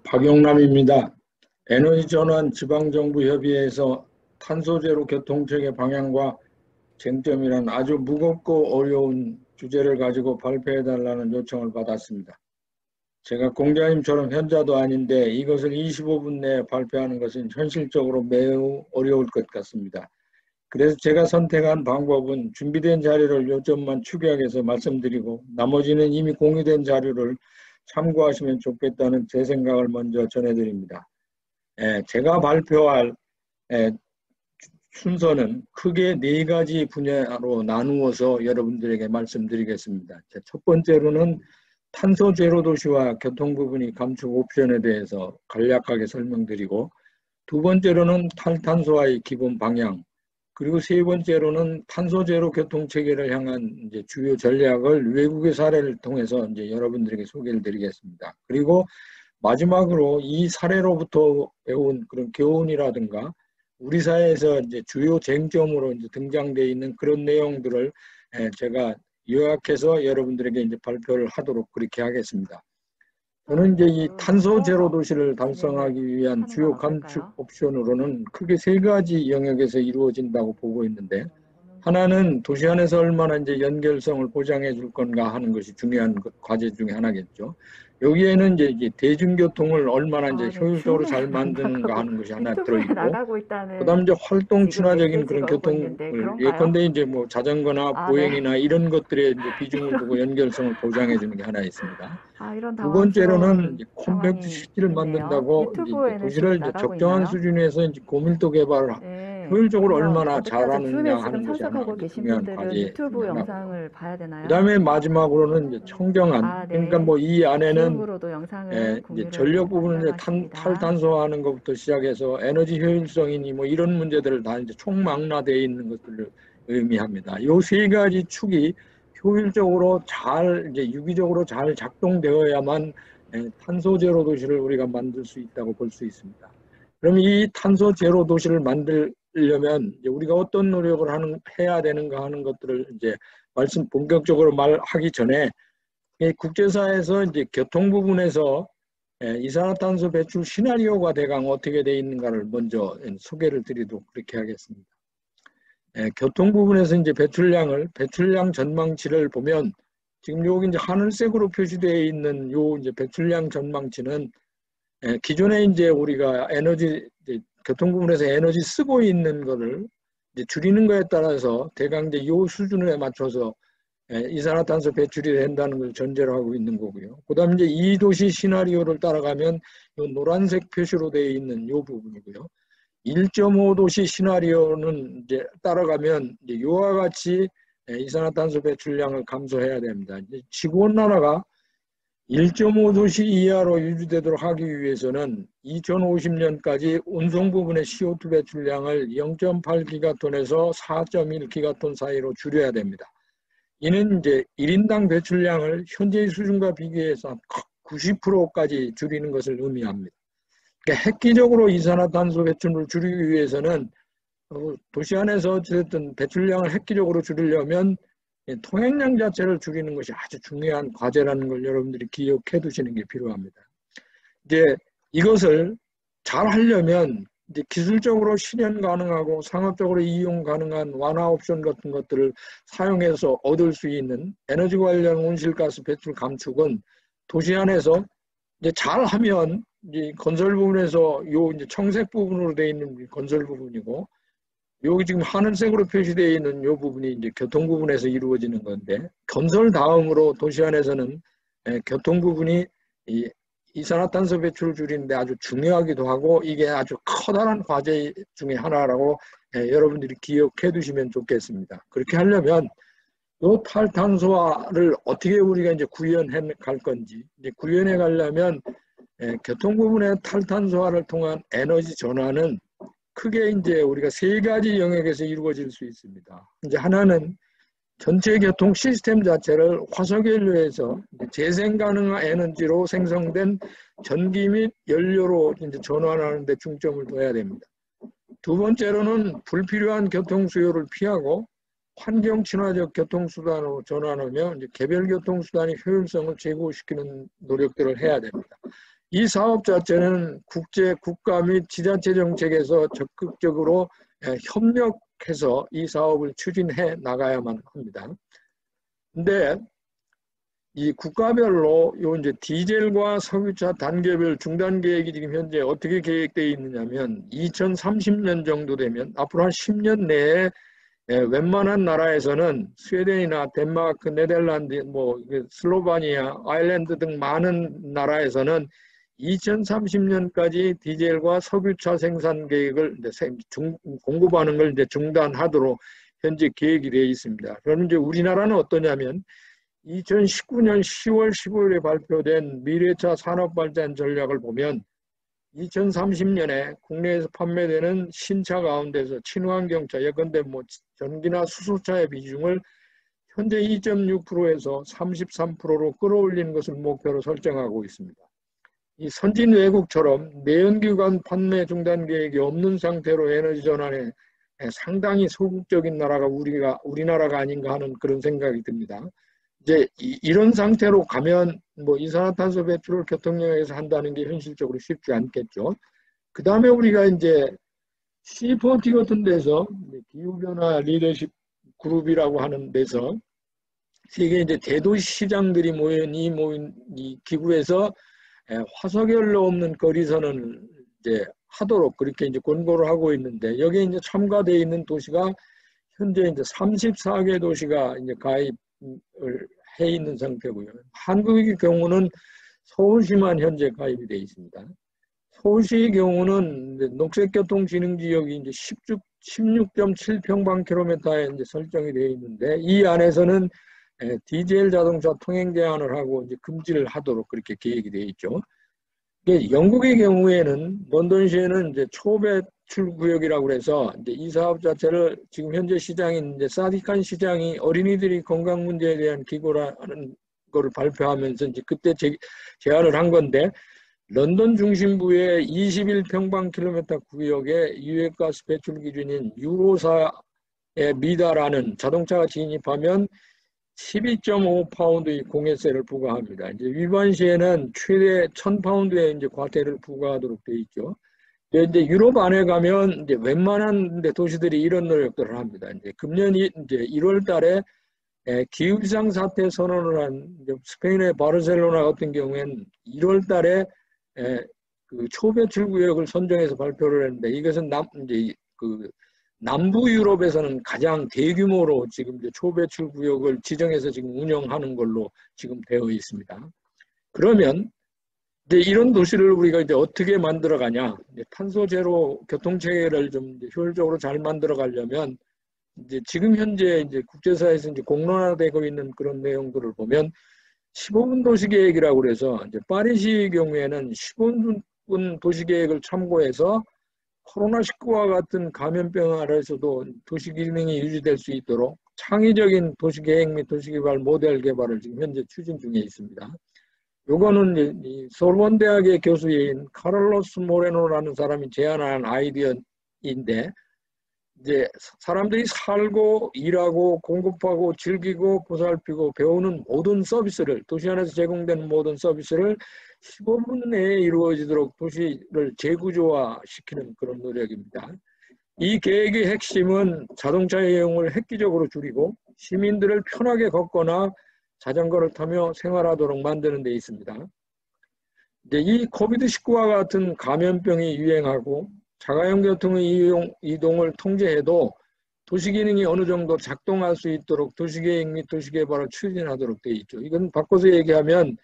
박용남입니다. 에너지전환 지방정부협의회에서 탄소제로 교통체계 방향과 쟁점이란 아주 무겁고 어려운 주제를 가지고 발표해달라는 요청을 받았습니다. 제가 공자님처럼 현자도 아닌데 이것을 25분 내에 발표하는 것은 현실적으로 매우 어려울 것 같습니다. 그래서 제가 선택한 방법은 준비된 자료를 요점만 축약해서 말씀드리고 나머지는 이미 공유된 자료를 참고하시면 좋겠다는 제 생각을 먼저 전해드립니다. 제가 발표할 순서는 크게 4가지 분야로 나누어서 여러분들에게 말씀드리겠습니다. 첫 번째로는 탄소 제로 도시와 교통 부분이 감축 옵션에 대해서 간략하게 설명드리고, 두 번째로는 탈탄소화의 기본 방향, 그리고 세 번째로는 탄소 제로 교통 체계를 향한 주요 전략을 외국의 사례를 통해서 여러분들에게 소개를 드리겠습니다. 그리고 마지막으로 이 사례로부터 배운 그런 교훈이라든가 우리 사회에서 주요 쟁점으로 등장되어 있는 그런 내용들을 제가 요약해서 여러분들에게 발표를 하도록 그렇게 하겠습니다. 저는 이 탄소 제로 도시를 달성하기 위한 주요 감축 옵션으로는 크게 3가지 영역에서 이루어진다고 보고 있는데, 하나는 도시 안에서 얼마나 연결성을 보장해 줄 건가 하는 것이 중요한 과제 중에 하나겠죠. 여기에는 이제 대중교통을 얼마나 효율적으로 잘 만드는가 하는 것이 하나 들어있고, 그다음 활동 친화적인 그런 교통을 예컨대 뭐 자전거나 보행이나 이런 것들의 비중을 두고 연결성을 보장해 주는 게 하나 있습니다. 두 번째로는 컴팩트 시티를 만든다고 도시를 적정한 수준에서 고밀도 개발을 효율적으로 얼마나 잘하느냐 하는 것이 하나 중요한 과제 중에 하나고요. 그다음에 마지막으로는 청정한, 그러니까 뭐 이 안에는 전력 부분을 탈탄소화하는 것부터 시작해서 에너지 효율성이니 뭐 이런 문제들을 다 총망라되어 있는 것들을 의미합니다. 이 3가지 축이 효율적으로 잘 유기적으로 잘 작동되어야만 탄소 제로 도시를 우리가 만들 수 있다고 볼 수 있습니다. 그럼 이 탄소 제로 도시를 만들려면 우리가 어떤 노력을 해야 되는가 하는 것들을 본격적으로 말하기 전에 국제사회에서 교통 부분에서 이산화탄소 배출 시나리오가 대강 어떻게 되어 있는가를 먼저 소개를 드리도록 그렇게 하겠습니다. 교통 부분에서 배출량 전망치를 보면 지금 여기 하늘색으로 표시되어 있는 배출량 전망치는 기존에 우리가 교통 부분에서 에너지 쓰고 있는 거를 줄이는 거에 따라서 대강 이 수준에 맞춰서 이산화탄소 배출이 된다는 걸 전제로 하고 있는 거고요. 그 다음에 이 도시 시나리오를 따라가면 이 노란색 표시로 되어 있는 이 부분이고요. 1.5도시 시나리오는 따라가면 이와 같이 이산화탄소 배출량을 감소해야 됩니다. 지구온난화가 1.5도시 이하로 유지되도록 하기 위해서는 2050년까지 운송 부분의 CO2 배출량을 0.8기가톤에서 4.1기가톤 사이로 줄여야 됩니다. 이는 1인당 배출량을 현재의 수준과 비교해서 90%까지 줄이는 것을 의미합니다. 그러니까 획기적으로 이산화탄소 배출을 줄이기 위해서는 도시 안에서 어쨌든 배출량을 획기적으로 줄이려면 통행량 자체를 줄이는 것이 아주 중요한 과제라는 걸 여러분들이 기억해 두시는 게 필요합니다. 이것을 잘 하려면 기술적으로 실현 가능하고 상업적으로 이용 가능한 완화 옵션 같은 것들을 사용해서 얻을 수 있는 에너지 관련 온실가스 배출 감축은 도시 안에서 잘하면 건설 부분에서 청색 부분으로 되어 있는 건설 부분이고, 여기 지금 하늘색으로 표시되어 있는 이 부분이 교통 부분에서 이루어지는 건데, 건설 다음으로 도시 안에서는 교통 부분이 이산화탄소 배출을 줄이는데 아주 중요하기도 하고 이게 아주 커다란 과제 중에 하나라고 여러분들이 기억해 두시면 좋겠습니다. 그렇게 하려면 이 탈탄소화를 어떻게 우리가 구현해 갈 건지, 구현해 가려면 교통 부분의 탈탄소화를 통한 에너지 전환은 크게 우리가 3가지 영역에서 이루어질 수 있습니다. 하나는 전체 교통 시스템 자체를 화석연료에서 재생 가능한 에너지로 생성된 전기 및 연료로 전환하는 데 중점을 둬야 됩니다. 두 번째로는 불필요한 교통 수요를 피하고 환경 친화적 교통수단으로 전환하며 개별 교통수단의 효율성을 제고시키는 노력들을 해야 됩니다. 이 사업 자체는 국가 및 지자체 정책에서 적극적으로 협력해서 이 사업을 추진해 나가야만 합니다. 근데 이 국가별로 요 이제 디젤과 석유차 단계별 중단 계획이 지금 현재 어떻게 계획되어 있느냐면 2030년 정도 되면 앞으로 한 10년 내에 웬만한 나라에서는 스웨덴이나 덴마크, 네덜란드, 뭐 슬로바니아, 아일랜드 등 많은 나라에서는 2030년까지 디젤과 석유차 생산 계획을 공급하는 걸 이제 중단하도록 현재 계획이 되어 있습니다. 그럼 이제 우리나라는 어떠냐면 2019년 10월 15일에 발표된 미래차 산업발전 전략을 보면 2030년에 국내에서 판매되는 신차 가운데서 친환경차, 예컨대 뭐 전기나 수소차의 비중을 현재 2.6%에서 33%로 끌어올리는 것을 목표로 설정하고 있습니다. 이 선진 외국처럼 내연기관 판매 중단 계획이 없는 상태로 에너지 전환에 상당히 소극적인 나라가 우리나라가 아닌가 하는 그런 생각이 듭니다. 이제 이런 상태로 가면 뭐 이산화탄소 배출을 교통력에서 한다는 게 현실적으로 쉽지 않겠죠. 그 다음에 우리가 이제 C40 같은 데서 기후변화 리더십 그룹이라고 하는 데서 세계 이제 대도시 시장들이 모인 이 기구에서 화석연료 없는 거리선언을 이제 하도록 그렇게 이제 권고를 하고 있는데 여기에 이제 참가되어 있는 도시가 현재 이제 34개 도시가 이제 가입을 해 있는 상태고요. 한국의 경우는 서울시만 현재 가입이 되어 있습니다. 서울시의 경우는 녹색교통진흥지역이 이제 16.7평방킬로미터에 이제 설정이 되어 있는데 이 안에서는 디젤 자동차 통행 제한을 하고 이제 금지를 하도록 그렇게 계획이 되어 있죠. 영국의 경우에는 런던시에는 이제 초배출 구역이라고 해서 이제 이 사업 자체를 지금 현재 시장인 이제 사디칸 시장이 어린이들이 건강 문제에 대한 기구라는 거를 발표하면서 이제 그때 제안을 한 건데 런던 중심부의 21평방킬로미터 구역의 유해가스 배출 기준인 유로4에 미달하는 자동차가 진입하면 12.5파운드의 공해세를 부과합니다. 이제 위반 시에는 최대 1000파운드의 이제 과태료를 부과하도록 되어 있죠. 이제 유럽 안에 가면 이제 웬만한 도시들이 이런 노력들을 합니다. 이제 금년 이제 1월 달에 기후비상 사태 선언을 한 스페인의 바르셀로나 같은 경우에는 1월 달에 그 초배출 구역을 선정해서 발표를 했는데 이것은 이제 남부 유럽에서는 가장 대규모로 지금 이제 초배출 구역을 지정해서 지금 운영하는 걸로 지금 되어 있습니다. 그러면 이제 이런 도시를 우리가 이제 어떻게 만들어 가냐? 탄소 제로 교통 체계를 좀 이제 효율적으로 잘 만들어 가려면 이제 지금 현재 이제 국제사회에서 이제 공론화되고 있는 그런 내용들을 보면 15분 도시 계획이라고 그래서 이제 파리시의 경우에는 15분 도시 계획을 참고해서 코로나19와 같은 감염병 아래에서도 도시 기능이 유지될 수 있도록 창의적인 도시계획 및 도시개발 모델 개발을 지금 현재 추진 중에 있습니다. 요거는 이 소르본대학의 교수인 카를로스 모레노라는 사람이 제안한 아이디어인데 이제 사람들이 살고 일하고 공급하고 즐기고 보살피고 배우는 모든 서비스를 도시 안에서 제공되는 모든 서비스를 15분 내에 이루어지도록 도시를 재구조화시키는 그런 노력입니다. 이 계획의 핵심은 자동차 이용을 획기적으로 줄이고 시민들을 편하게 걷거나 자전거를 타며 생활하도록 만드는 데 있습니다. 이제 이 코비드19와 같은 감염병이 유행하고 자가용 교통의 이동을 통제해도 도시기능이 어느 정도 작동할 수 있도록 도시계획 및 도시개발을 추진하도록 되어 있죠. 이건 바꿔서 얘기하면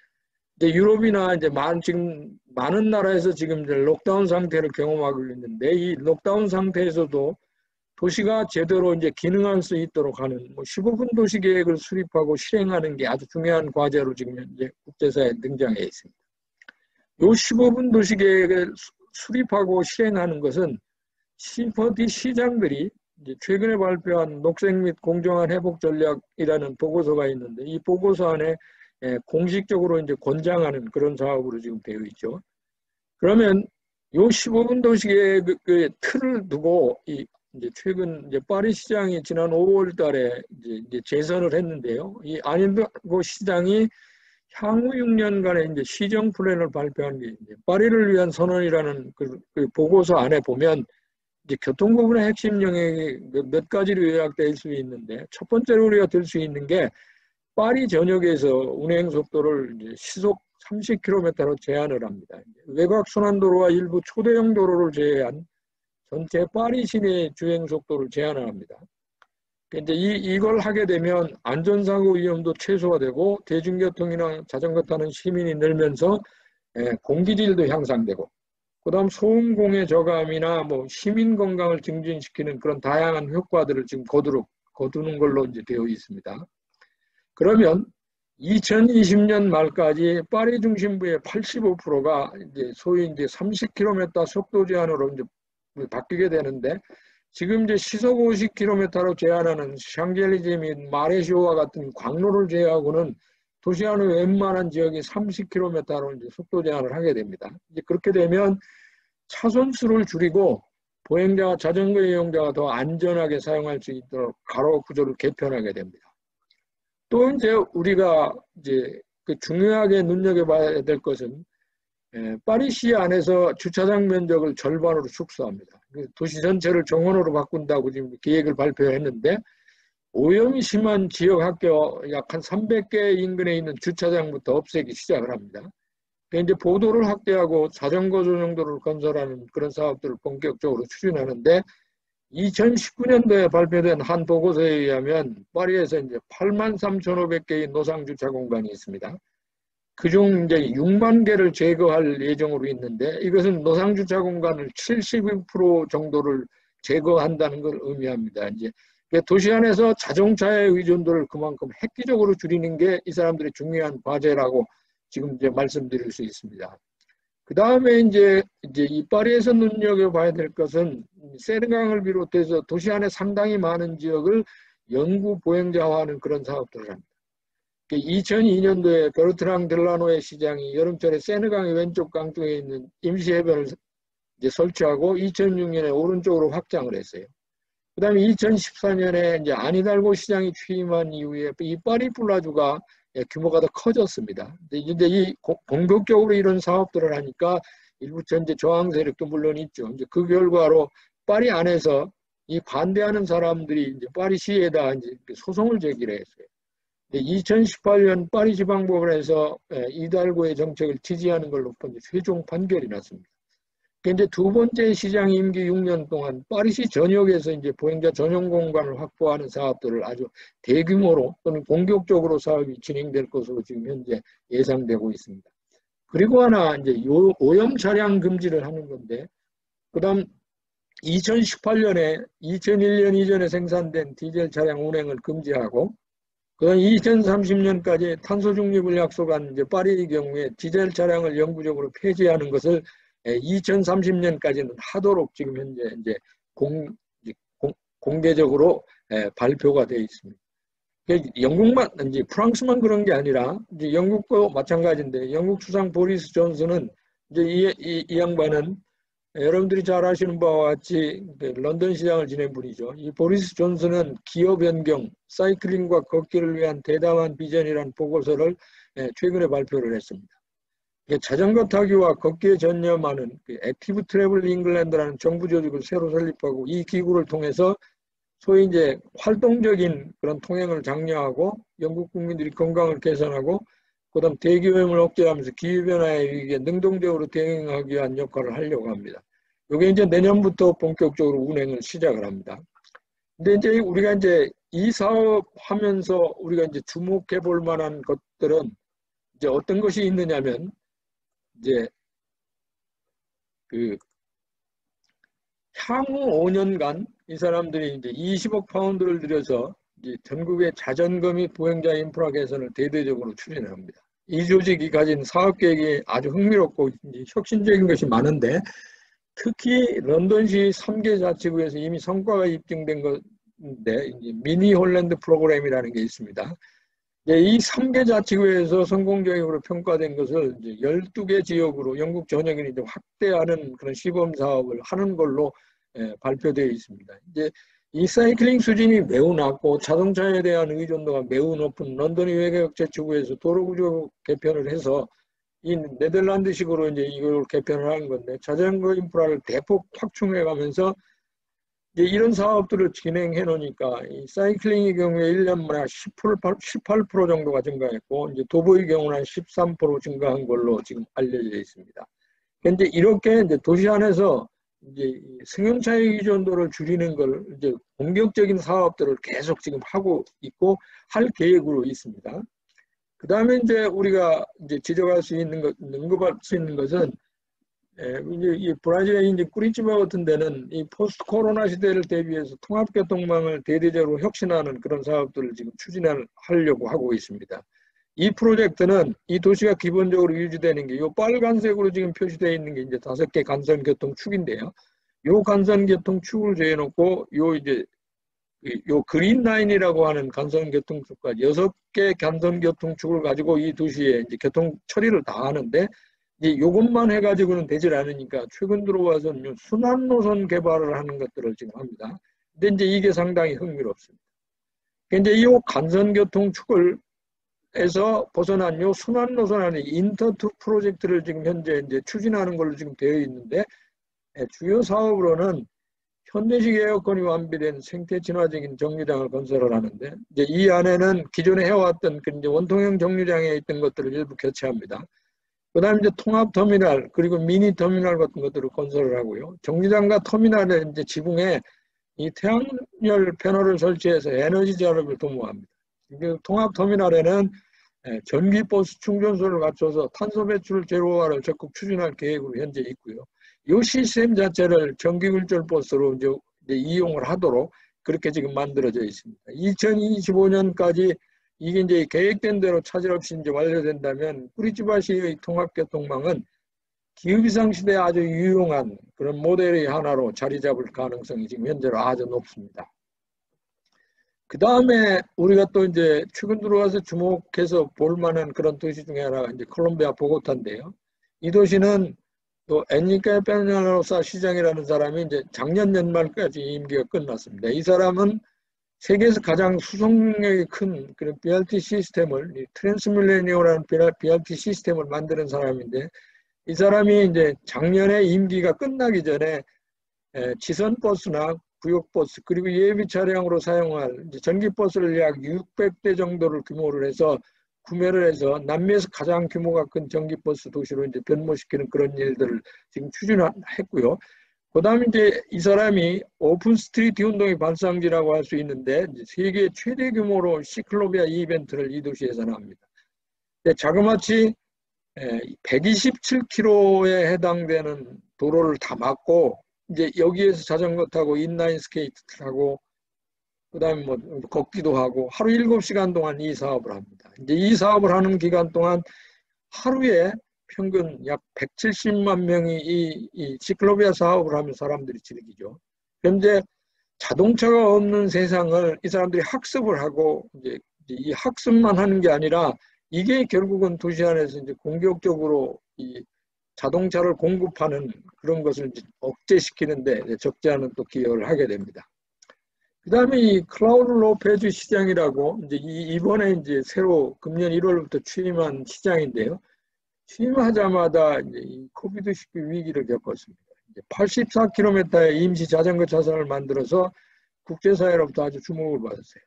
이제 유럽이나 이제 지금 많은 나라에서 지금 이제 록다운 상태를 경험하고 있는데 이 록다운 상태에서도 도시가 제대로 이제 기능할 수 있도록 하는 15분 도시 계획을 수립하고 실행하는 게 아주 중요한 과제로 지금 현재 국제사회에 등장해 있습니다. 이 15분 도시 계획을 수립하고 실행하는 것은 C40 시장들이 이제 최근에 발표한 녹색 및 공정한 회복 전략이라는 보고서가 있는데 이 보고서 안에 공식적으로 이제 권장하는 그런 사업으로 지금 되어 있죠. 그러면 이 15분 도시의 그 틀을 두고 이제 최근 이제 파리 시장이 지난 5월 달에 이제 재선을 했는데요. 이 아니고 시장이 향후 6년간의 이제 시정 플랜을 발표한 게 이제 파리를 위한 선언이라는 그 보고서 안에 보면 이제 교통 부분의 핵심 영역이 몇 가지로 요약될 수 있는데, 첫 번째로 우리가 들 수 있는 게 파리 전역에서 운행 속도를 이제 시속 30km로 제한을 합니다. 외곽 순환도로와 일부 초대형 도로를 제외한 전체 파리 시내 주행 속도를 제한을 합니다. 이제 이걸 하게 되면 안전사고 위험도 최소화되고 대중교통이나 자전거 타는 시민이 늘면서 공기질도 향상되고, 그다음 소음 공해 저감이나 뭐 시민 건강을 증진시키는 그런 다양한 효과들을 지금 거두는 걸로 이제 되어 있습니다. 그러면 2020년 말까지 파리 중심부의 85%가 이제 소위 이제 30km 속도 제한으로 이제 바뀌게 되는데, 지금 이제 시속 50km로 제한하는 샹젤리제 및 마레쇼와 같은 광로를 제외하고는 도시 안의 웬만한 지역이 30km로 이제 속도 제한을 하게 됩니다. 이제 그렇게 되면 차선 수를 줄이고 보행자와 자전거 이용자가 더 안전하게 사용할 수 있도록 가로 구조를 개편하게 됩니다. 또 이제 우리가 이제 그 중요하게 눈여겨봐야 될 것은 파리시 안에서 주차장 면적을 절반으로 축소합니다. 도시 전체를 정원으로 바꾼다고 지금 계획을 발표했는데, 오염이 심한 지역 학교 약 한 300개 인근에 있는 주차장부터 없애기 시작을 합니다. 이제 보도를 확대하고 자전거 전용도로를 건설하는 그런 사업들을 본격적으로 추진하는데, 2019년도에 발표된 한 보고서에 의하면 파리에서 이제 83,500개의 노상 주차 공간이 있습니다. 그중 이제 6만 개를 제거할 예정으로 있는데, 이것은 노상 주차 공간을 72% 정도를 제거한다는 걸 의미합니다. 이제 도시 안에서 자동차의 의존도를 그만큼 획기적으로 줄이는 게 이 사람들의 중요한 과제라고 지금 이제 말씀드릴 수 있습니다. 그 다음에 이제 이 파리에서 눈여겨봐야 될 것은 세르강을 비롯해서 도시 안에 상당히 많은 지역을 영구 보행자화하는 그런 사업들을 합니다. 2002년도에 베르트랑 델라노의 시장이 여름철에 세느강의 왼쪽 강 쪽에 있는 임시해변을 이제 설치하고 2006년에 오른쪽으로 확장을 했어요. 그 다음에 2014년에 이제 아니달고 시장이 취임한 이후에 이 파리 플라주가 규모가 더 커졌습니다. 근데 이 공격적으로 이런 사업들을 하니까 일부 전제 저항 세력도 물론 있죠. 이제 그 결과로 파리 안에서 이 반대하는 사람들이 이제 파리시에다 이제 소송을 제기를 했어요. 2018년 파리 지방법원에서 이달고의 정책을 지지하는 걸로 최종 판결이 났습니다. 이제 두 번째 시장 임기 6년 동안 파리시 전역에서 이제 보행자 전용 공간을 확보하는 사업들을 아주 대규모로 또는 공격적으로 사업이 진행될 것으로 지금 현재 예상되고 있습니다. 그리고 하나 이제 오염 차량 금지를 하는 건데, 그다음 2018년에 2001년 이전에 생산된 디젤 차량 운행을 금지하고, 그다음 2030년까지 탄소 중립을 약속한 이제 파리의 경우에 디젤 차량을 영구적으로 폐지하는 것을 2030년까지는 하도록 지금 현재 이제 공개적으로 발표가 되어 있습니다. 영국만, 이제 프랑스만 그런 게 아니라 이제 영국도 마찬가지인데, 영국 수상 보리스 존슨은 이제 이 양반은 여러분들이 잘 아시는 바와 같이 런던 시장을 지낸 분이죠. 이 보리스 존슨은 기업 변경, 사이클링과 걷기를 위한 대담한 비전이라는 보고서를 최근에 발표를 했습니다. 자전거 타기와 걷기에 전념하는 액티브 트래블 잉글랜드라는 정부 조직을 새로 설립하고, 이 기구를 통해서 소위 이제 활동적인 그런 통행을 장려하고 영국 국민들이 건강을 개선하고, 그다음 대기오염을 억제하면서 기후변화에 위기에 능동적으로 대응하기 위한 역할을 하려고 합니다. 이게 이제 내년부터 본격적으로 운행을 시작을 합니다. 근데 이제 우리가 이제 이 사업 하면서 우리가 이제 주목해 볼 만한 것들은 이제 어떤 것이 있느냐면, 이제 그 향후 5년간 이 사람들이 이제 20억 파운드를 들여서 이제 전국의 자전거 및 보행자 인프라 개선을 대대적으로 추진합니다. 이 조직이 가진 사업 계획이 아주 흥미롭고 혁신적인 것이 많은데, 특히 런던시 3개 자치구에서 이미 성과가 입증된 건데, 이제 미니 홀랜드 프로그램이라는 게 있습니다. 이 3개 자치구에서 성공적으로 평가된 것을 이제 12개 지역으로 영국 전역에 이제 확대하는 그런 시범 사업을 하는 걸로 발표되어 있습니다. 이제 이 사이클링 수준이 매우 낮고 자동차에 대한 의존도가 매우 높은 런던의 외곽 제축구에서 도로구조 개편을 해서 이 네덜란드식으로 이제 이걸 개편을 하는 건데 자전거 인프라를 대폭 확충해 가면서 이제 이런 사업들을 진행해 놓으니까 이 사이클링의 경우에 1년 만에 18% 정도가 증가했고 이제 도보의 경우는 한 13% 증가한 걸로 지금 알려져 있습니다. 근데 이렇게 이제 도시 안에서 이제 승용차의 의존도를 줄이는 걸 이제 공격적인 사업들을 계속 지금 하고 있고 할 계획으로 있습니다. 그 다음에 이제 우리가 이제 지적할 수 있는 것, 언급할 수 있는 것은 이제 이 브라질의 이제 꾸리티바 같은 데는 이 포스트 코로나 시대를 대비해서 통합교통망을 대대적으로 혁신하는 그런 사업들을 지금 추진하려고 하고 있습니다. 이 프로젝트는 이 도시가 기본적으로 유지되는 게 이 빨간색으로 지금 표시되어 있는 게 이제 5개 간선교통축인데요. 이 간선교통축을 정해놓고 요 이제 요 그린 라인이라고 하는 간선교통축까지 6개 간선교통축을 가지고 이 도시에 이제 교통 처리를 다 하는데 이제 요것만 해가지고는 되질 않으니까 최근 들어와서는 순환 노선 개발을 하는 것들을 지금 합니다. 근데 이제 이게 상당히 흥미롭습니다. 이제 이 간선교통축을 에서 벗어난 요 순환 노선 안에 인터투 프로젝트를 지금 현재 이제 추진하는 걸로 지금 되어 있는데 주요 사업으로는 현대식 에어컨이 완비된 생태 친화적인 정류장을 건설을 하는데 이제 이 안에는 기존에 해왔던 그 이제 원통형 정류장에 있던 것들을 일부 교체합니다. 그다음에 이제 통합 터미널 그리고 미니 터미널 같은 것들을 건설을 하고요. 정류장과 터미널의 이제 지붕에 이 태양열 패널을 설치해서 에너지 절약을 도모합니다. 통합 터미널에는 전기버스 충전소를 갖춰서 탄소 배출 제로화를 적극 추진할 계획으로 현재 있고요. 이 시스템 자체를 전기굴절 버스로 이제 이용을 하도록 그렇게 지금 만들어져 있습니다. 2025년까지 이게 이제 계획된 대로 차질 없이 이제 완료된다면 꾸리티바시의 통합교통망은 기후비상 시대에 아주 유용한 그런 모델의 하나로 자리 잡을 가능성이 지금 현재로 아주 높습니다. 그 다음에 우리가 또 이제 최근 들어와서 주목해서 볼 만한 그런 도시 중에 하나가 이제 콜롬비아 보고타인데요. 이 도시는 또 엔리케 페냐로사 시장이라는 사람이 이제 작년 연말까지 임기가 끝났습니다. 이 사람은 세계에서 가장 수송력이 큰 그런 BRT 시스템을, 트랜스밀레니오라는 BRT 시스템을 만드는 사람인데 이 사람이 이제 작년에 임기가 끝나기 전에 지선버스나 구역버스 그리고 예비 차량으로 사용할 전기버스를 약 600대 정도를 규모를 해서 구매를 해서 남미에서 가장 규모가 큰 전기버스 도시로 이제 변모시키는 그런 일들을 지금 추진했고요. 그 다음에 이제 이 사람이 오픈 스트리트 운동의 발상지라고 할 수 있는데 세계 최대 규모로 시클로비아 이벤트를 이 도시에서는 합니다. 자그마치 127km에 해당되는 도로를 다 막고 이제 여기에서 자전거 타고 인라인 스케이트 타고 그다음에 뭐 걷기도 하고 하루 7시간 동안 이 사업을 합니다. 이제 이 사업을 하는 기간 동안 하루에 평균 약 170만 명이 이 시클로비아 사업을 하면 사람들이 즐기죠. 현재 자동차가 없는 세상을 이 사람들이 학습을 하고 이제 이 학습만 하는 게 아니라 이게 결국은 도시 안에서 이제 공격적으로 이 자동차를 공급하는 그런 것을 이제 억제시키는데 적지 않은 또 기여를 하게 됩니다. 그 다음에 이 클라우드 로페즈 시장이라고 이제 이번에 이제 새로 금년 1월부터 취임한 시장인데요. 취임하자마자 이제 이 코비드19 위기를 겪었습니다. 84km의 임시 자전거 차선을 만들어서 국제사회로부터 아주 주목을 받았어요.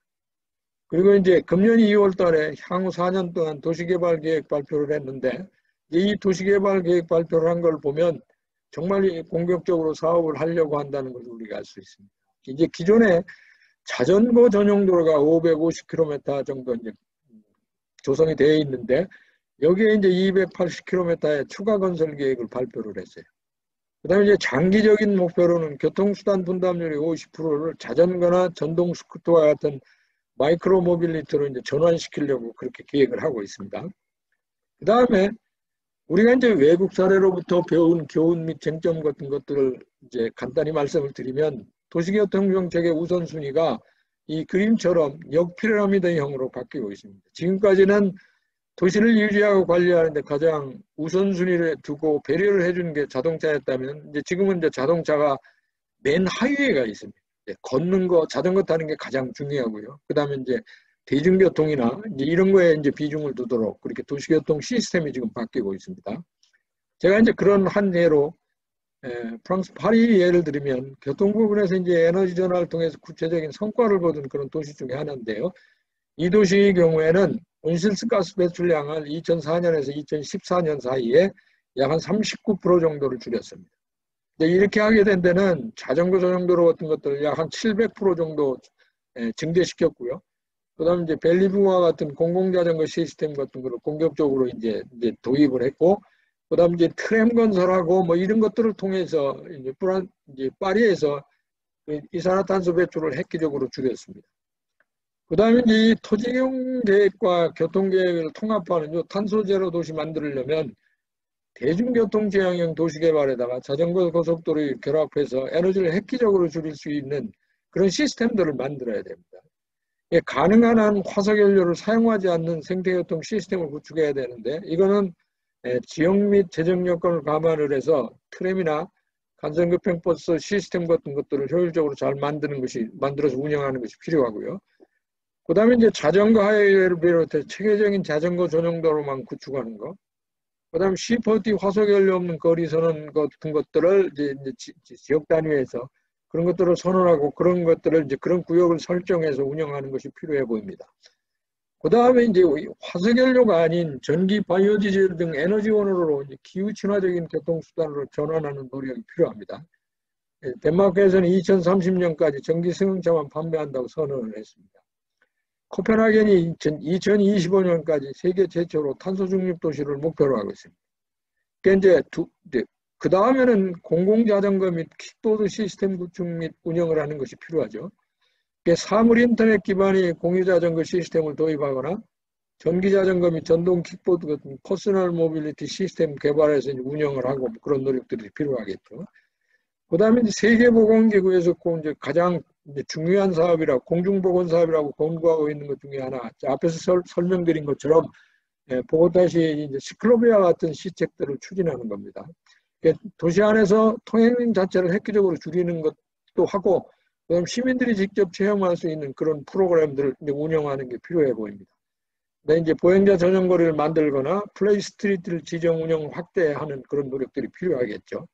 그리고 이제 금년 2월 달에 향후 4년 동안 도시개발 계획 발표를 했는데 이 도시개발 계획 발표를 한 걸 보면 정말 공격적으로 사업을 하려고 한다는 것을 우리가 알 수 있습니다. 이제 기존에 자전거 전용 도로가 550km 정도 이제 조성이 되어 있는데 여기에 이제 280km의 추가 건설 계획을 발표를 했어요. 그다음에 이제 장기적인 목표로는 교통수단 분담률의 50%를 자전거나 전동 스쿠터와 같은 마이크로 모빌리티로 이제 전환시키려고 그렇게 계획을 하고 있습니다. 그 다음에 우리가 이제 외국 사례로부터 배운 교훈 및 쟁점 같은 것들을 이제 간단히 말씀을 드리면 도시교통 정책의 우선순위가 이 그림처럼 역피라미드형으로 바뀌고 있습니다. 지금까지는 도시를 유지하고 관리하는데 가장 우선순위를 두고 배려를 해주는 게 자동차였다면 이제 지금은 이제 자동차가 맨 하위에 가 있습니다. 걷는 거, 자전거 타는 게 가장 중요하고요. 그다음에 이제 대중교통이나 이제 이런 거에 이제 비중을 두도록 그렇게 도시교통 시스템이 지금 바뀌고 있습니다. 제가 이제 그런 한 예로 프랑스 파리 예를 들면 교통 부분에서 이제 에너지 전환을 통해서 구체적인 성과를 거둔 그런 도시 중에 하나인데요. 이 도시의 경우에는 온실가스 배출량을 2004년에서 2014년 사이에 약 한 39% 정도를 줄였습니다. 이렇게 하게 된 데는 자전거 전용도로 같은 것들을 약 한 700% 정도 증대시켰고요. 그다음에 이제 벨리브와 같은 공공자전거 시스템 같은 거를 공격적으로 이제 도입을 했고, 그다음에 이제 트램 건설하고 뭐 이런 것들을 통해서 이제 파리에서 이산화탄소 배출을 획기적으로 줄였습니다. 그다음에 이제 이 토지이용 계획과 교통 계획을 통합하는 요 탄소 제로 도시 만들려면 대중교통 지향형 도시 개발에다가 자전거 고속도로를 결합해서 에너지를 획기적으로 줄일 수 있는 그런 시스템들을 만들어야 됩니다. 가능한 한 화석연료를 사용하지 않는 생태교통 시스템을 구축해야 되는데, 이거는 지역 및 재정 여건을 감안을 해서 트램이나 간선급행버스 시스템 같은 것들을 효율적으로 잘 만들어서 운영하는 것이 필요하고요. 그 다음에 이제 자전거 하이웨이를 비롯해 체계적인 자전거 전용도로만 구축하는 거. 그 다음에 C40 화석연료 없는 거리 선언 같은 것들을 이제 지역 단위에서 그런 것들을 선언하고 그런 것들을 이제 그런 구역을 설정해서 운영하는 것이 필요해 보입니다. 그 다음에 이제 화석연료가 아닌 전기, 바이오디젤 등 에너지원으로 이제 기후 친화적인 교통수단으로 전환하는 노력이 필요합니다. 덴마크에서는 2030년까지 전기 승용차만 판매한다고 선언을 했습니다. 코펜하겐이 2025년까지 세계 최초로 탄소 중립 도시를 목표로 하고 있습니다. 그러니까 이제 그 다음에는 공공자전거 및 킥보드 시스템 구축 및 운영을 하는 것이 필요하죠. 사물 인터넷 기반의 공유자전거 시스템을 도입하거나 전기자전거 및 전동 킥보드 같은 퍼스널 모빌리티 시스템 개발해서 운영을 하고 그런 노력들이 필요하겠죠. 그 다음에 세계보건기구에서 이제 가장 중요한 사업이라 공중보건 사업이라고 권고하고 있는 것 중에 하나, 앞에서 설명드린 것처럼 보고다시 이제 시클로비아 같은 시책들을 추진하는 겁니다. 도시 안에서 통행 자체를 획기적으로 줄이는 것도 하고, 그다음 시민들이 직접 체험할 수 있는 그런 프로그램들을 이제 운영하는 게 필요해 보입니다. 근데 이제 보행자 전용 거리를 만들거나 플레이 스트리트를 지정 운영 확대하는 그런 노력들이 필요하겠죠.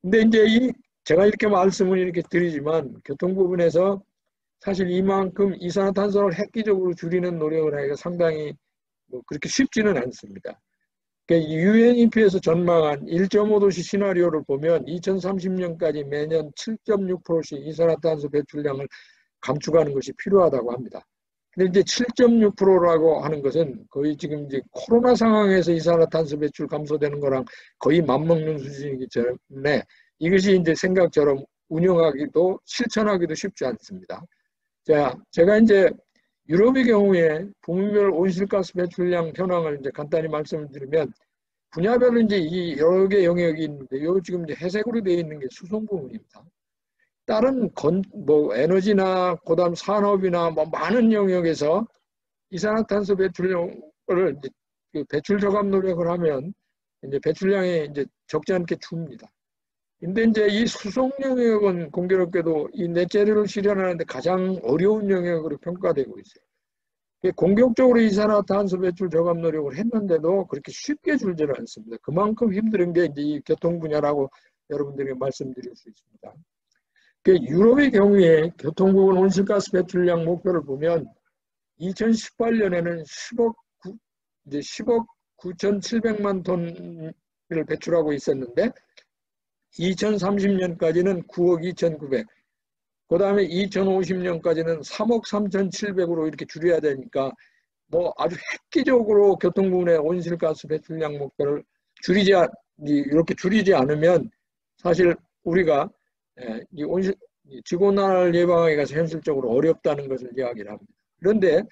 근데 이제 제가 이렇게 말씀을 이렇게 드리지만 교통 부분에서 사실 이만큼 이산화탄소를 획기적으로 줄이는 노력을 하기가 상당히 그렇게 쉽지는 않습니다. UNEP에서 전망한 1.5도시 시나리오를 보면 2030년까지 매년 7.6%씩 이산화탄소 배출량을 감축하는 것이 필요하다고 합니다. 근데 이제 7.6%라고 하는 것은 거의 지금 이제 코로나 상황에서 이산화탄소 배출 감소되는 거랑 거의 맞먹는 수준이기 때문에 이것이 이제 생각처럼 운영하기도 실천하기도 쉽지 않습니다. 자, 제가 이제 유럽의 경우에 북미별 온실가스 배출량 현황을 이제 간단히 말씀을 드리면 분야별로 이제 이 여러 개 영역이 있는데 요 지금 이제 회색으로 되어 있는 게 수송 부분입니다. 다른 에너지나 그다음 산업이나 많은 영역에서 이산화탄소 배출량을 이제 배출 저감 노력을 하면 이제 배출량이 이제 적지 않게 줍니다. 근데 이제 이 수송 영역은 공교롭게도 이 넷제로를 실현하는데 가장 어려운 영역으로 평가되고 있어요. 공격적으로 이산화탄소 배출 저감 노력을 했는데도 그렇게 쉽게 줄지는 않습니다. 그만큼 힘든 게 이제 이 교통 분야라고 여러분들에게 말씀드릴 수 있습니다. 유럽의 경우에 교통부분 온실가스 배출량 목표를 보면 2018년에는 10억 9,700만 톤을 배출하고 있었는데 2030년까지는 9억 2,900, 그 다음에 2050년까지는 3억 3,700으로 이렇게 줄여야 되니까 아주 획기적으로 교통부문의 온실가스 배출량 목표를 이렇게 줄이지 않으면 사실 우리가 지구온난화를 예방하기가 현실적으로 어렵다는 것을 이야기를 합니다. 그런데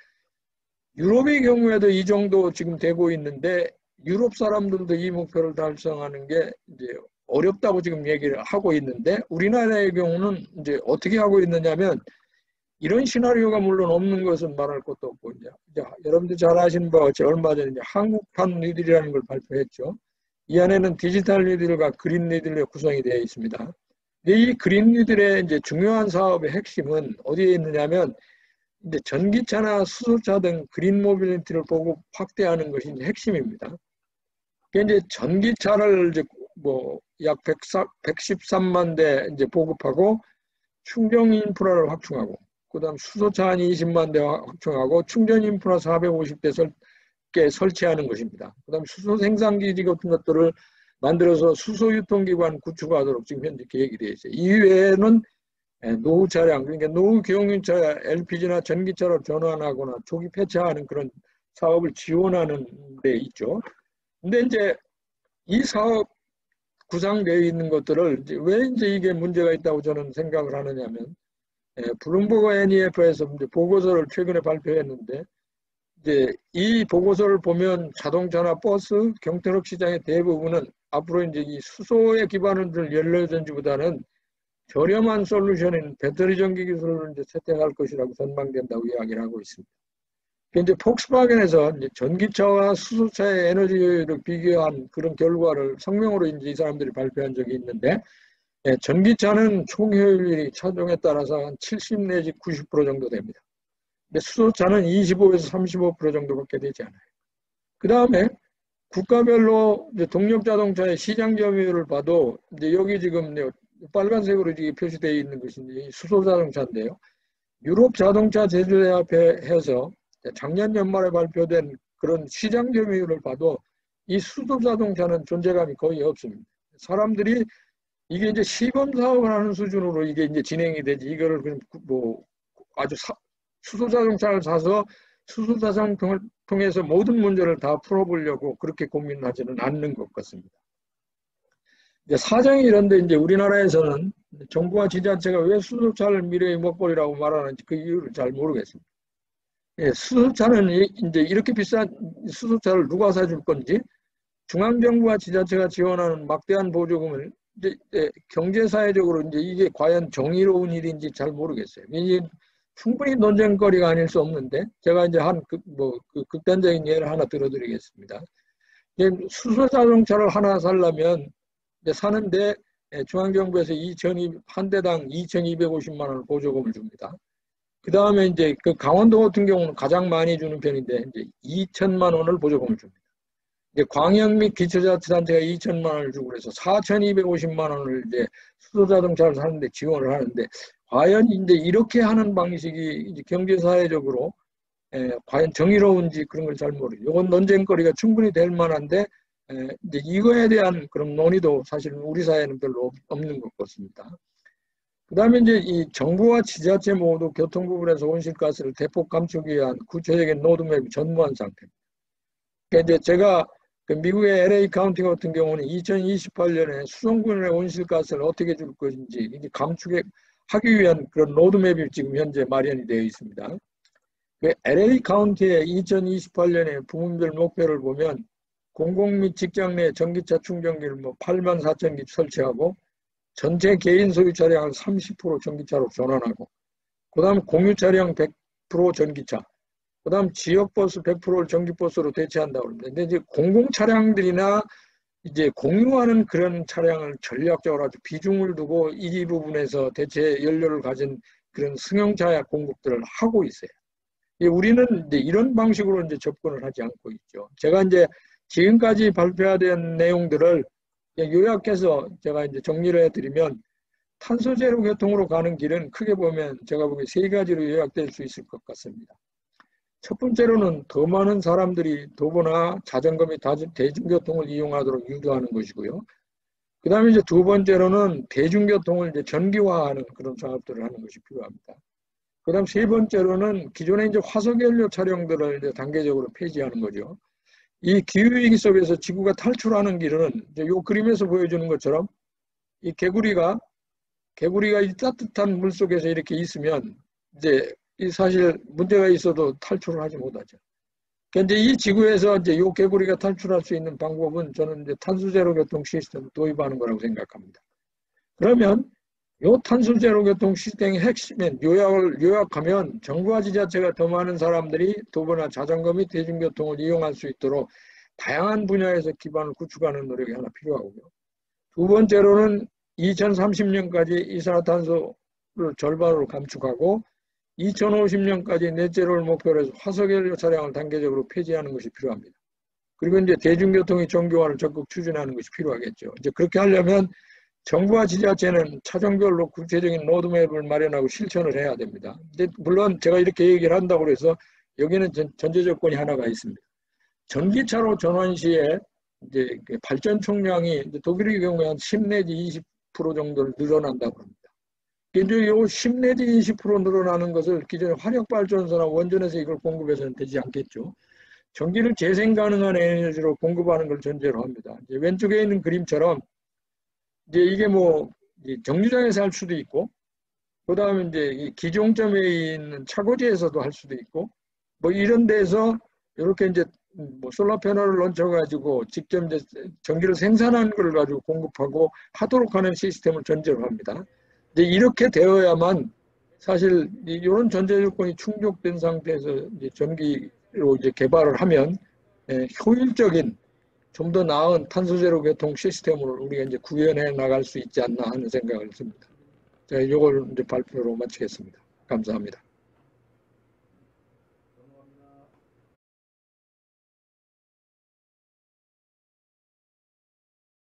유럽의 경우에도 이 정도 지금 되고 있는데 유럽 사람들도 이 목표를 달성하는 게 이제 어렵다고 지금 얘기를 하고 있는데 우리나라의 경우는 이제 어떻게 하고 있느냐면 이런 시나리오가 물론 없는 것은 말할 것도 없고 이제 여러분들 잘 아시는 바와 같이 얼마 전에 이제 한국판 뉴딜이라는 걸 발표했죠. 이 안에는 디지털 뉴딜과 그린 뉴딜로 구성이 되어 있습니다. 근데 이 그린뉴딜의 이제 중요한 사업의 핵심은 어디에 있느냐면 이제 전기차나 수소차 등 그린 모빌리티를 보고 확대하는 것이 이제 핵심입니다. 그게 이제 전기차를 이제 뭐 약 113만 대 이제 보급하고 충전 인프라를 확충하고, 그다음 수소차 한 20만 대 확충하고 충전 인프라 450대 설치하는 것입니다. 그다음 수소 생산기지 같은 것들을 만들어서 수소 유통기관 구축하도록 지금 현재 계획이 되어 있어요. 이외에는 노후 차량, 그러니까 노후 경유차 LPG나 전기차로 전환하거나 조기 폐차하는 그런 사업을 지원하는 데 있죠. 근데 이제 이 사업 구상되어 있는 것들을 왜 이제 이게 문제가 있다고 저는 생각을 하느냐면, 블룸버그 NEF에서 이제 보고서를 최근에 발표했는데, 이제 이 보고서를 보면 자동차나 버스, 경트럭 시장의 대부분은 앞으로 이제 이 수소에 기반을 둔 연료전지보다는 저렴한 솔루션인 배터리 전기 기술을 이제 채택할 것이라고 전망된다고 이야기를 하고 있습니다. 이제 폭스바겐에서 이제 전기차와 수소차의 에너지 효율을 비교한 그런 결과를 성명으로 이제 이 사람들이 발표한 적이 있는데, 전기차는 총 효율이 차종에 따라서 한 70 내지 90% 정도 됩니다. 근데 수소차는 25에서 35% 정도밖에 되지 않아요. 그 다음에 국가별로 이제 동력 자동차의 시장 점유율을 봐도 이제 여기 지금 빨간색으로 표시되어 있는 것이 수소 자동차인데요. 유럽 자동차 제조대협회에서 작년 연말에 발표된 그런 시장 점유율을 봐도 이 수소 자동차는 존재감이 거의 없습니다. 사람들이 이게 이제 시범 사업을 하는 수준으로 이게 이제 진행이 되지, 이거를 그냥 뭐 아주 수소 자동차를 사서 수소 자동차를 통해서 모든 문제를 다 풀어보려고 그렇게 고민하지는 않는 것 같습니다. 이제 사정이 이런데 이제 우리나라에서는 정부와 지자체가 왜 수소차를 미래의 먹거리라고 말하는지 그 이유를 잘 모르겠습니다. 수소차는 이제 이렇게 비싼 수소차를 누가 사줄 건지, 중앙정부와 지자체가 지원하는 막대한 보조금을 이제 경제사회적으로 이제 이게 과연 정의로운 일인지 잘 모르겠어요. 이게 충분히 논쟁거리가 아닐 수 없는데, 제가 이제 극단적인 예를 하나 들어드리겠습니다. 수소 자동차를 하나 살려면 이제 사는데 중앙정부에서 한 대당 2,250만 원을 보조금을 줍니다. 그 다음에 이제 그 강원도 같은 경우는 가장 많이 주는 편인데 이제 2천만 원을 보조금을 줍니다. 이제 광역 및 기초자치단체가 2천만 원을 주고 그래서 4,250만 원을 이제 수소자동차를 사는데 지원을 하는데, 과연 이제 이렇게 하는 방식이 이제 경제사회적으로 과연 정의로운지 그런 걸 잘 모르죠. 이건 논쟁거리가 충분히 될 만한데, 이제 이거에 대한 그런 논의도 사실 우리 사회는 별로 없는 것 같습니다. 그 다음에 이제 이 정부와 지자체 모두 교통 부분에서 온실가스를 대폭 감추기 위한 구체적인 로드맵이 전무한 상태입니다. 그러니까 이제 제가 그 미국의 LA 카운티 같은 경우는 2028년에 수송군의 온실가스를 어떻게 줄 것인지 이제 감축하기 위한 그런 로드맵이 지금 현재 마련이 되어 있습니다. 그 LA 카운티의 2028년에 부문별 목표를 보면 공공 및 직장 내 전기차 충전기를 8만 4천 기 설치하고, 전체 개인 소유 차량을 30% 전기차로 전환하고, 그 다음 공유 차량 100% 전기차, 그 다음 지역버스 100%를 전기버스로 대체한다고 합니다. 근데 이제 공공 차량들이나 이제 공유하는 그런 차량을 전략적으로 아주 비중을 두고 이 부분에서 대체 연료를 가진 그런 승용차 공급들을 하고 있어요. 우리는 이제 이런 방식으로 이제 접근을 하지 않고 있죠. 제가 이제 지금까지 발표된 내용들을 요약해서 제가 이제 정리를 해드리면, 탄소 제로 교통으로 가는 길은 크게 보면 제가 보기에 세 가지로 요약될 수 있을 것 같습니다. 첫 번째로는 더 많은 사람들이 도보나 자전거 및 대중교통을 이용하도록 유도하는 것이고요. 그 다음에 이제 두 번째로는 대중교통을 이제 전기화하는 그런 작업들을 하는 것이 필요합니다. 그 다음 세 번째로는 기존의 이제 화석연료 차량들을 이제 단계적으로 폐지하는 거죠. 이 기후위기 속에서 지구가 탈출하는 길은 이제 이 그림에서 보여주는 것처럼 이 개구리가 이 따뜻한 물 속에서 이렇게 있으면 이제 사실 문제가 있어도 탈출을 하지 못하죠. 그런데 이 지구에서 이제 이 개구리가 탈출할 수 있는 방법은 저는 이제 탄소제로 교통 시스템을 도입하는 거라고 생각합니다. 그러면 이 탄소제로 교통 시스템의 핵심은 요약하면 정부와 지자체가 더 많은 사람들이 도보나 자전거 및 대중교통을 이용할 수 있도록 다양한 분야에서 기반을 구축하는 노력이 하나 필요하고요. 두 번째로는 2030년까지 이산화탄소를 절반으로 감축하고 2050년까지 넷제로를 목표로 해서 화석연료 차량을 단계적으로 폐지하는 것이 필요합니다. 그리고 이제 대중교통의 정교화를 적극 추진하는 것이 필요하겠죠. 이제 그렇게 하려면 정부와 지자체는 차종별로 구체적인 로드맵을 마련하고 실천을 해야 됩니다. 근데 물론 제가 이렇게 얘기를 한다고 해서 여기는 전제 조건이 하나가 있습니다. 전기차로 전환 시에 이제 발전 총량이 독일의 경우에 한 10 내지 20% 정도를 늘어난다고 합니다. 이제 요 10 내지 20% 늘어나는 것을 기존의 화력발전소나 원전에서 이걸 공급해서는 되지 않겠죠. 전기를 재생 가능한 에너지로 공급하는 걸 전제로 합니다. 이제 왼쪽에 있는 그림처럼 이제 이게 뭐 정류장에서 할 수도 있고, 그 다음에 이제 이 기종점에 있는 차고지에서도 할 수도 있고, 뭐 이런 데서 이렇게 이제 뭐 솔라 패널을 얹혀가지고 직접 이제 전기를 생산하는 걸 가지고 공급하고 하도록 하는 시스템을 전제로 합니다. 이제 이렇게 되어야만 사실 이런 전제 조건이 충족된 상태에서 이제 전기로 이제 개발을 하면 효율적인 좀 더 나은 탄소제로 교통 시스템을 우리가 이제 구현해 나갈 수 있지 않나 하는 생각을 듭니다. 자, 이걸 이제 발표로 마치겠습니다. 감사합니다.